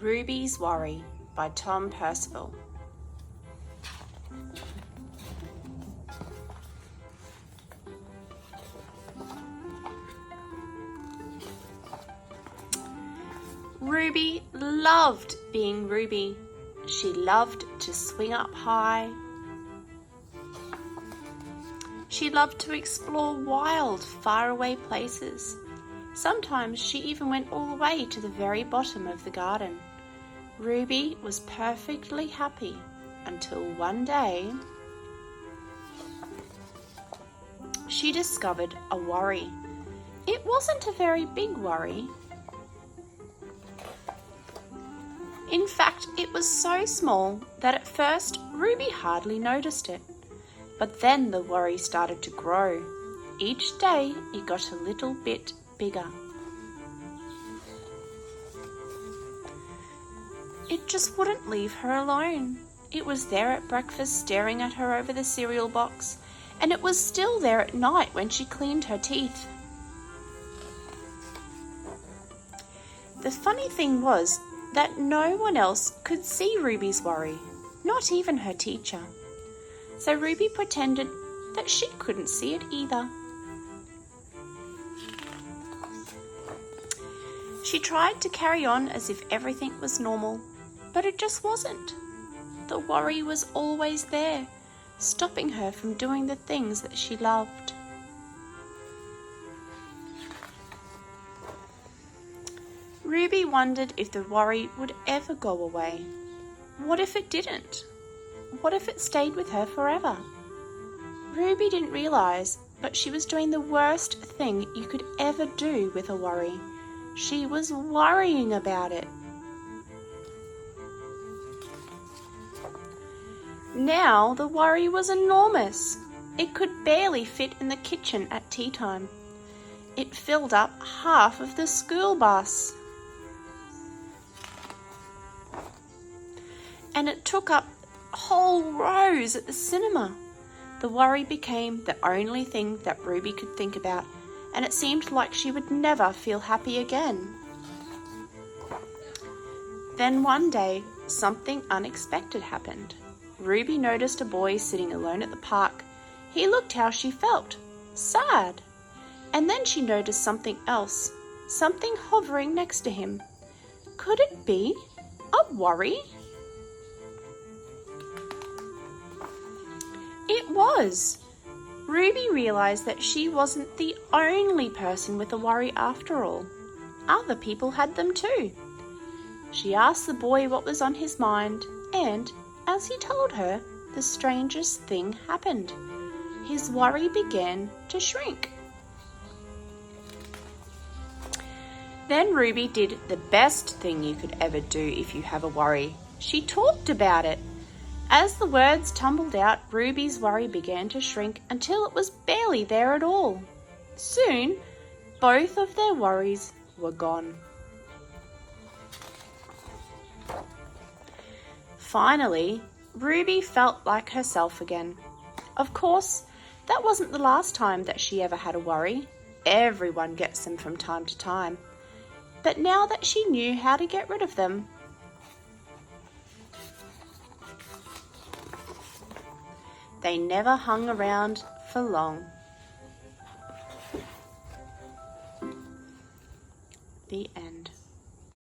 Ruby's Worry by Tom Percival. Ruby loved being Ruby. She loved to swing up high. She loved to explore wild, faraway places. Sometimes she even went all the way to the very bottom of the garden. Ruby was perfectly happy until one day she discovered a worry. It wasn't a very big worry. In fact, it was so small that at first Ruby hardly noticed it. But then the worry started to grow. Each day it got a little bit bigger. It just wouldn't leave her alone. It was there at breakfast staring at her over the cereal box, and it was still there at night when she cleaned her teeth. The funny thing was that no one else could see Ruby's worry, not even her teacher. So Ruby pretended that she couldn't see it either. She tried to carry on as if everything was normal, but it just wasn't. The worry was always there, stopping her from doing the things that she loved. Ruby wondered if the worry would ever go away. What if it didn't? What if it stayed with her forever? Ruby didn't realize, but she was doing the worst thing you could ever do with a worry. She was worrying about it. Now the worry was enormous. It could barely fit in the kitchen at tea time. It filled up half of the school bus. And it took up whole rows at the cinema. The worry became the only thing that Ruby could think about, and it seemed like she would never feel happy again. Then one day, something unexpected happened. Ruby noticed a boy sitting alone at the park. He looked how she felt, sad. And then she noticed something else, something hovering next to him. Could it be a worry? It was. Ruby realized that she wasn't the only person with a worry after all. Other people had them too. She asked the boy what was on his mind, and as he told her, the strangest thing happened. His worry began to shrink. Then Ruby did the best thing you could ever do if you have a worry. She talked about it. As the words tumbled out, Ruby's worry began to shrink until it was barely there at all. Soon, both of their worries were gone. Finally, Ruby felt like herself again. Of course, that wasn't the last time that she ever had a worry. Everyone gets them from time to time. But now that she knew how to get rid of them, they never hung around for long. The end.